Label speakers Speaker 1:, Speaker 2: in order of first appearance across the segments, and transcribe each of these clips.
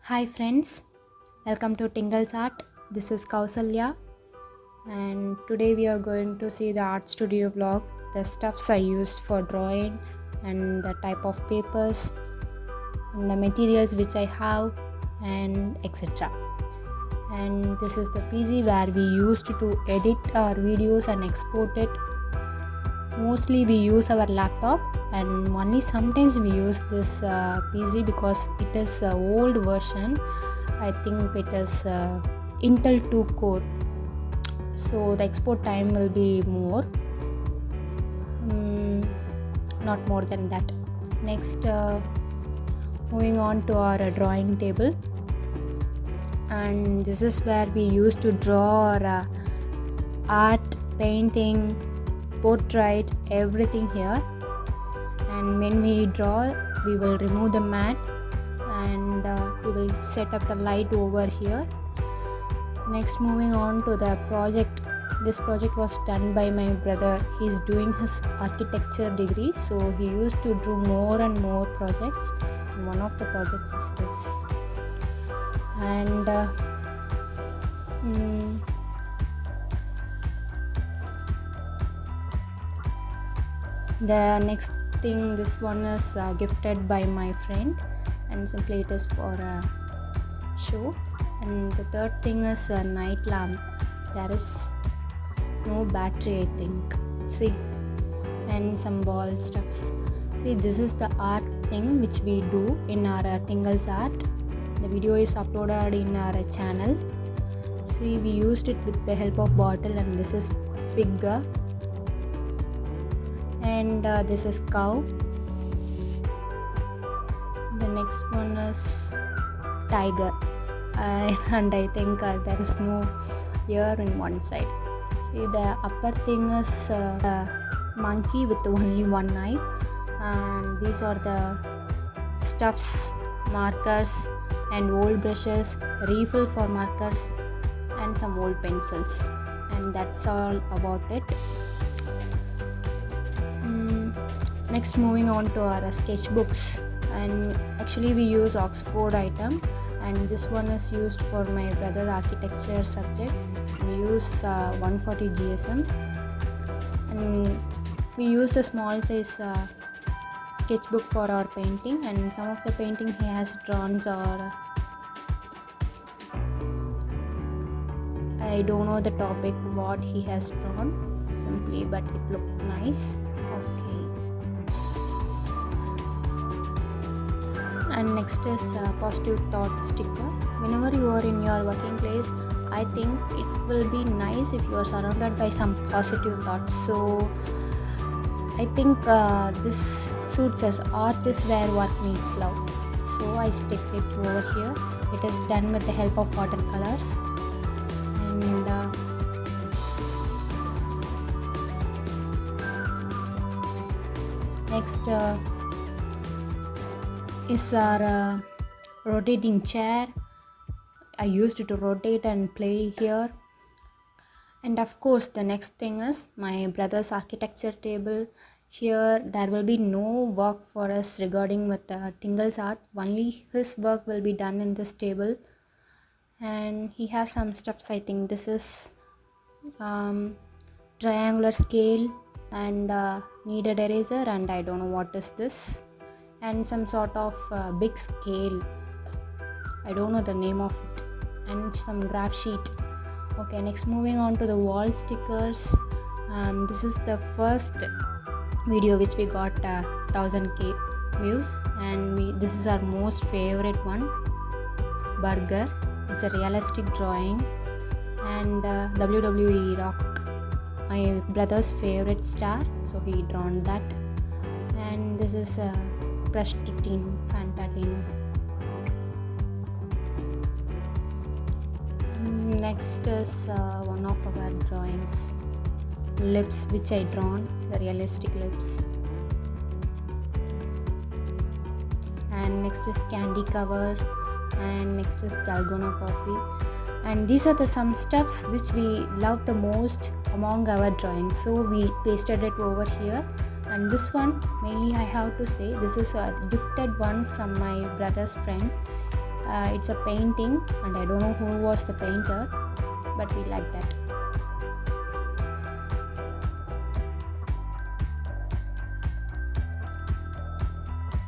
Speaker 1: Hi friends, welcome to Tingles Art. This is Kausalya, and today we are going to see the art studio vlog, the stuffs I used for drawing and the type of papers and the materials which I have and etc. And this is the PC where we used to edit our videos and export it. Mostly we use our laptop and only sometimes we use this PC because it is an old version. I think it is Intel 2 core, so the export time will be more, not more than that. Next, moving on to our drawing table, and this is where we used to draw our art, painting, portrait, everything here. And when we draw, we will remove the mat and we will set up the light over here. Next, moving on to the project. This project was done by my brother. He's doing his architecture degree, so he used to do more and more projects, and one of the projects is this. And the next thing, this one is gifted by my friend, and simply it is for a show. And the third thing is a night lamp. There is no battery, I think. See, and some ball stuff. See, this is the art thing which we do in our Tingles art. The video is uploaded in our channel. See, we used it with the help of bottle, and this is bigger. And this is cow. The next one is tiger, and I think there is no ear in one side. See, the upper thing is a monkey with only one eye, and these are the stuffs, markers and old brushes, refill for markers and some old pencils, and that's all about it. Next, moving on to our sketchbooks, and actually we use Oxford item, and this one is used for my brother architecture subject. We use 140 GSM, and we use the small size sketchbook for our painting, and some of the painting he has drawn are I don't know the topic what he has drawn simply, but it looked nice. Okay. And next is a positive thought sticker. Whenever you are in your working place, I think it will be nice if you are surrounded by some positive thoughts. So I think this suits us. Art is where work meets love. So I stick it over here. It is done with the help of watercolors. And next is our rotating chair. I used it to rotate and play here. And of course, the next thing is my brother's architecture table. Here there will be no work for us regarding with the Tingles art. Only his work will be done in this table. And he has some stuffs. I think this is triangular scale and kneaded eraser, and I don't know what is this, and some sort of big scale. I don't know the name of it, and some graph sheet. Okay, next moving on to the wall stickers. This is the first video which we got 1000k views, and this is our most favorite one, burger. It's a realistic drawing, and WWE Rock, my brother's favorite star, so he drawn that. And this is a crushed tin, Fanta tin. Next is one of our drawings, lips which I drawn, the realistic lips. And next is candy cover, and next is dalgona coffee. And these are the some stuffs which we love the most among our drawings, so we pasted it over here. And this one mainly I have to say, this is a gifted one from my brother's friend. It's a painting and I don't know who was the painter, but we like that.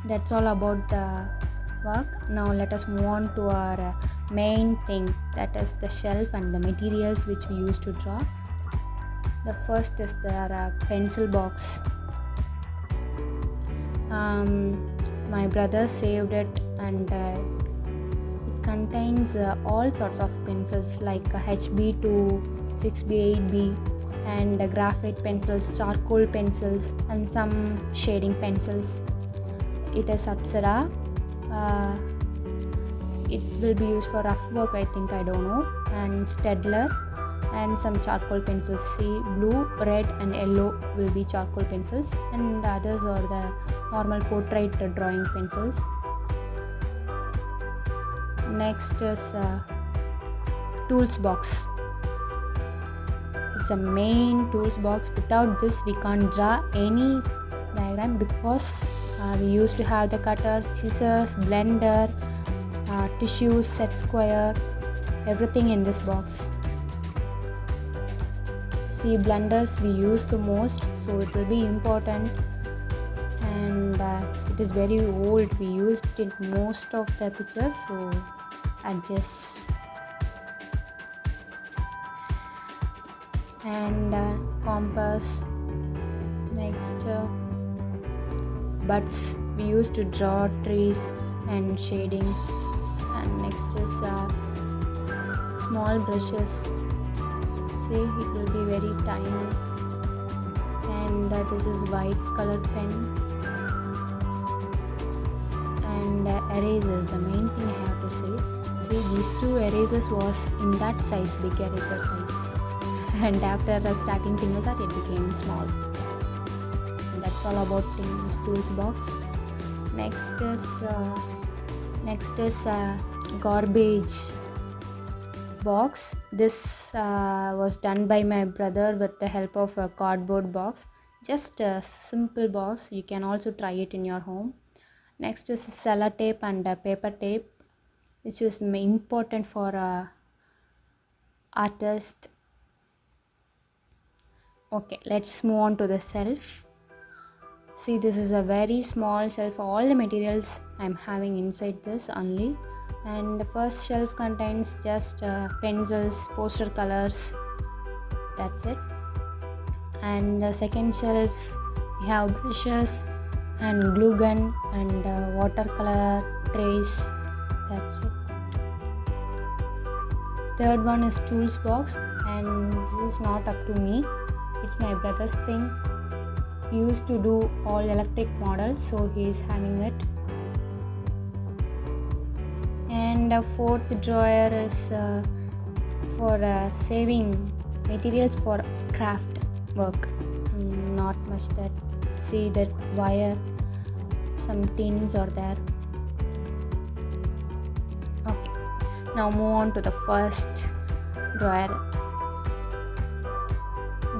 Speaker 1: That's all about the work. Now let us move on to our main thing, that is the shelf and the materials which we use to draw. The first is the pencil box. My brother saved it, and it contains all sorts of pencils like HB to 6B, 8B, and graphite pencils, charcoal pencils, and some shading pencils. It is Apsara. It will be used for rough work, I think, I don't know, and Stedler, and some charcoal pencils. See, blue, red and yellow will be charcoal pencils, and others are the normal portrait drawing pencils. Next is tools box. It's a main tools box. Without this we can't draw any diagram, because we used to have the cutter, scissors, blender, tissues, set square, everything in this box. See, blenders we use the most, so it will be important, and it is very old. We used it most of the pictures, so adjust. And compass. Next, buds we used to draw trees and shadings. And next is small brushes. See, it will be very tiny. And this is white color pen. And erasers, the main thing I have to say. See, these two erasers was in that size, big eraser size. And after starting Tingles art, it became small. And that's all about Tingles tools box. Next is garbage box. This was done by my brother with the help of a cardboard box. Just a simple box. You can also try it in your home. Next is sellotape and paper tape, which is important for artist. Okay, let's move on to the shelf. See, this is a very small shelf. All the materials I'm having inside this only. And the first shelf contains just pencils, poster colors. That's it. And the second shelf, we have brushes and glue gun and watercolor trays. That's it. Third one is tools box, and this is not up to me. It's my brother's thing. He used to do all electric models, so he is having it. And the fourth drawer is for saving materials for craft work. Not much that. See that wire, some tins are there. Okay, now move on to the first drawer.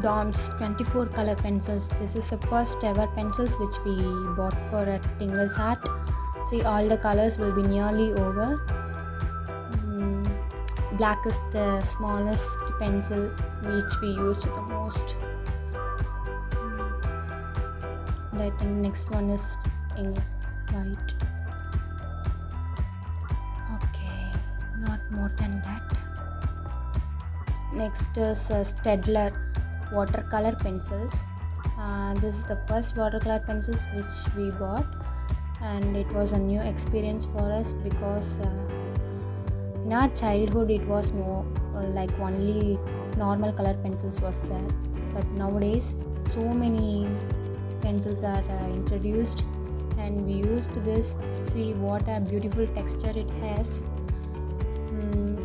Speaker 1: DOMS 24 color pencils. This is the first ever pencils which we bought for a Tingles art. See, all the colors will be nearly over. Black is the smallest pencil which we used the most. And I think next one is in white. Okay, not more than that. Next is Stedler watercolor pencils. This is the first watercolor pencils which we bought, and it was a new experience for us, because in our childhood it was like only normal color pencils was there, but nowadays so many pencils are introduced, and we used this. See what a beautiful texture it has.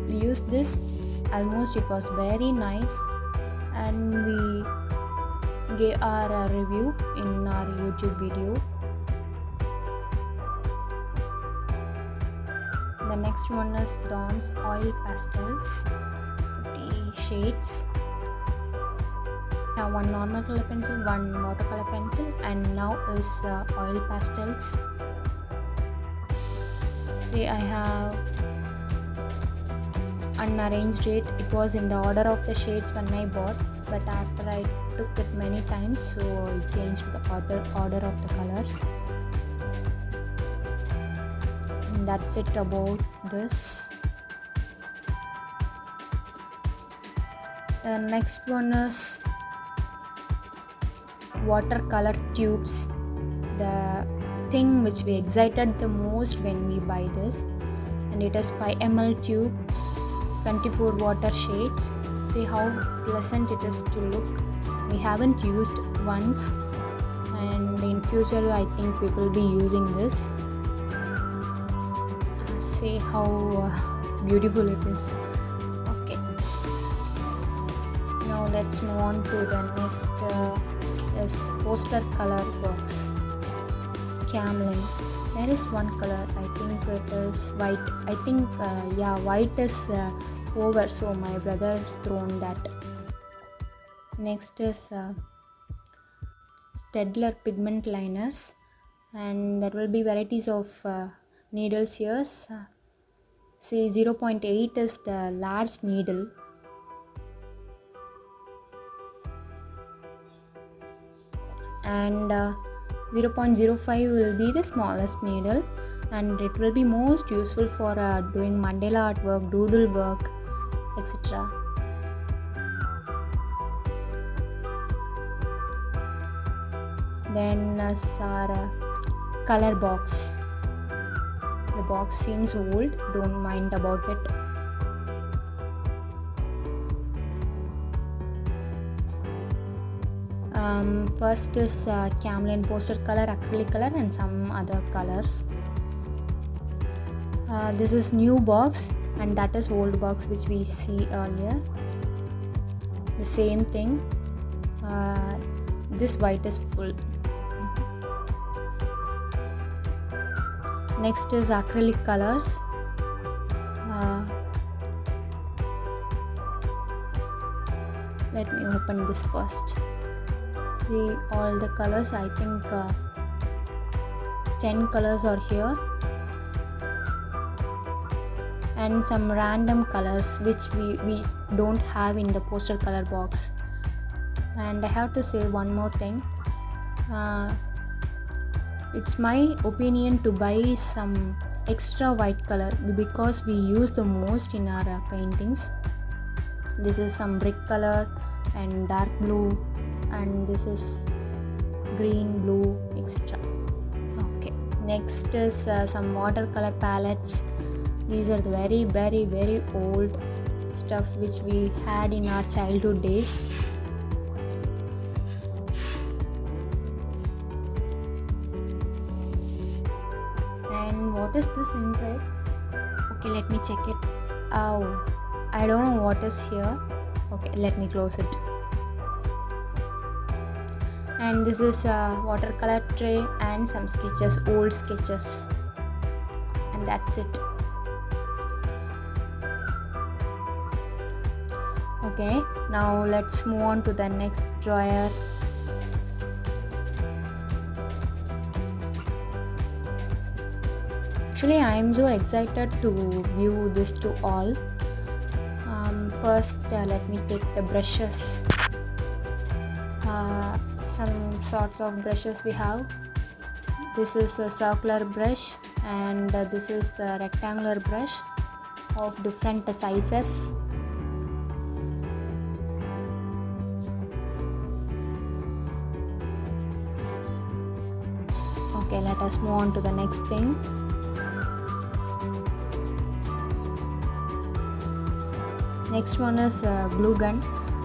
Speaker 1: We used this, almost it was very nice, and we gave our review in our YouTube video. The next one is DOMS oil pastels, 50 shades. Now one normal color pencil, one watercolor pencil, and now is oil pastels. See, I have unarranged it. It was in the order of the shades when I bought, but after I took it many times, so I changed the order of the colors. And that's it about this. The next one is watercolor tubes. The thing which we excited the most when we buy this, and it is 5 ml tube, 24 water shades. See how pleasant it is to look. We haven't used once, and in future I think we will be using this. See how beautiful it is. Okay, now let's move on to the next is poster color box. Camlin. There is one color, I think it is white. I think white is over, so my brother thrown that. Next is Stedler pigment liners, and there will be varieties of needles here. See, 0.8 is the large needle, and 0.05 will be the smallest needle, and it will be most useful for doing mandala artwork, doodle work, etc. Then our color box. The box seems old, don't mind about it. First is Camlin poster color, acrylic color, and some other colors. This is new box, and that is old box which we see earlier. The same thing. This white is full. Next is acrylic colors. Let me open this first. See all the colors. I think 10 colors are here, and some random colors which we don't have in the poster color box. And I have to say one more thing. It's my opinion to buy some extra white color because we use the most in our paintings. This is some brick color and dark blue, and this is green, blue, etc. Okay, next is some watercolor palettes. These are the very, very, very old stuff which we had in our childhood days. And what is this inside? Okay, let me check it. Oh, I don't know what is here. Okay, let me close it. And this is a watercolor tray and some sketches, old sketches, and that's it. Okay, now let's move on to the next drawer. Actually, I am so excited to view this to all. First, let me take the brushes. Some sorts of brushes we have. This is a circular brush, and this is the rectangular brush of different sizes. Okay, let us move on to the next thing. Next one is glue gun.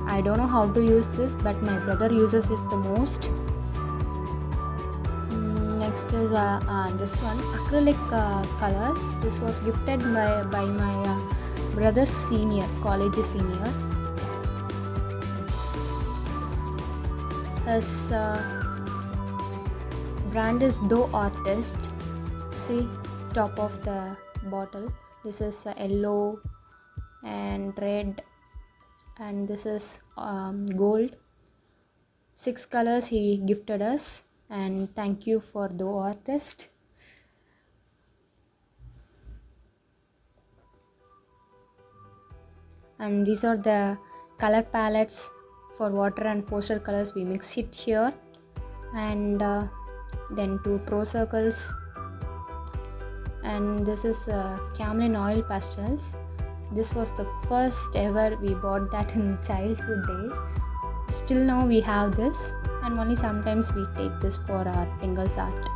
Speaker 1: I don't know how to use this, but my brother uses it the most. Next is this one, acrylic colors. This was gifted by my brother's senior, college senior. His brand is Dough Artist. See, top of the bottle. This is yellow and red, and this is gold. 6 colors he gifted us, and thank you for Dough Artist. and these are the color palettes for water and poster colors. We mix it here, and then 2 pro circles, and this is Camlin oil pastels. This was the first ever we bought that in childhood days. Still now we have this, and only sometimes we take this for our Tingles art.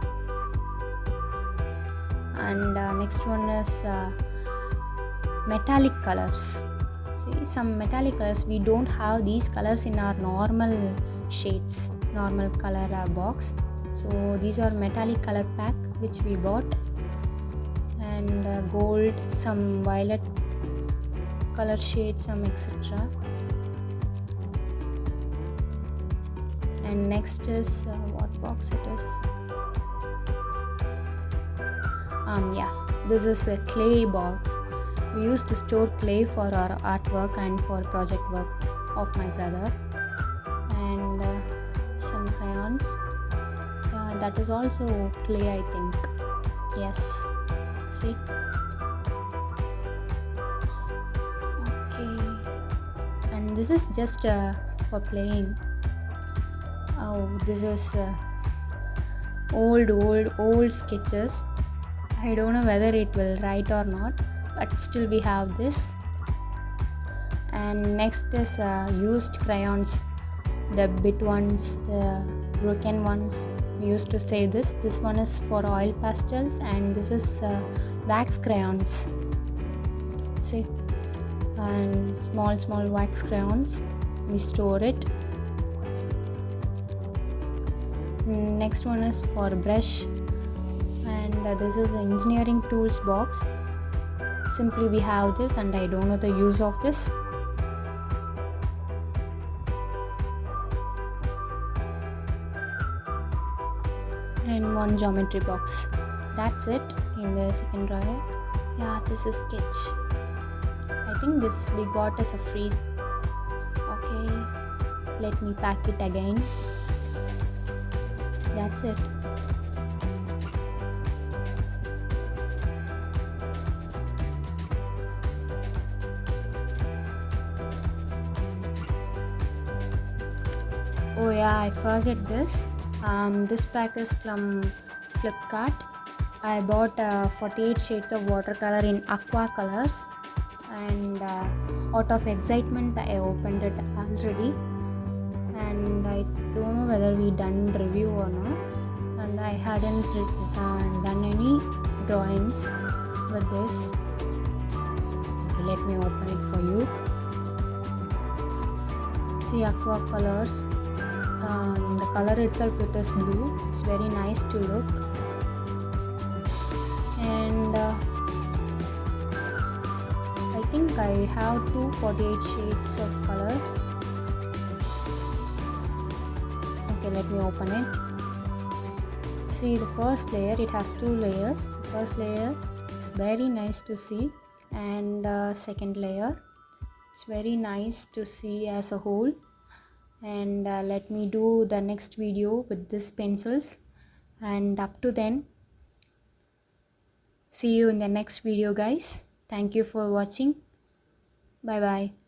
Speaker 1: And next one is metallic colors. See, some metallic colors, we don't have these colors in our normal shades, normal color box. So these are metallic color pack which we bought, and gold, some violet color shades, some etc. And next is what box it is. Yeah, this is a clay box. We used to store clay for our artwork and for project work of my brother. And some crayons. That is also clay, I think. Yes. See. Okay. And this is just for playing. Oh, this is old sketches. I don't know whether it will write or not, but still we have this. And next is used crayons, the bit ones, the broken ones. We used to say this. This one is for oil pastels, and this is wax crayons. See, and small wax crayons. We store it. Next one is for brush, and this is an engineering tools box. Simply we have this, and I don't know the use of this. And one geometry box. That's it in the second drawer. Yeah, this is sketch. I think this we got as a free. Okay, let me pack it again. That's it. Oh yeah, I forget this. This pack is from Flipkart. I bought 48 shades of watercolor in aqua colors, and out of excitement I opened it already, and I don't know whether we done review or not, and I hadn't done any drawings with this. Okay, let me open it for you. See, aqua colors. The color itself, it is blue. It's very nice to look, and I think I have 248 shades of colors. Okay, let me open it. See, the first layer, it has 2 layers. The first layer is very nice to see, and second layer, it's very nice to see as a whole. And let me do the next video with these pencils, and up to then, see you in the next video, guys. Thank you for watching. Bye bye.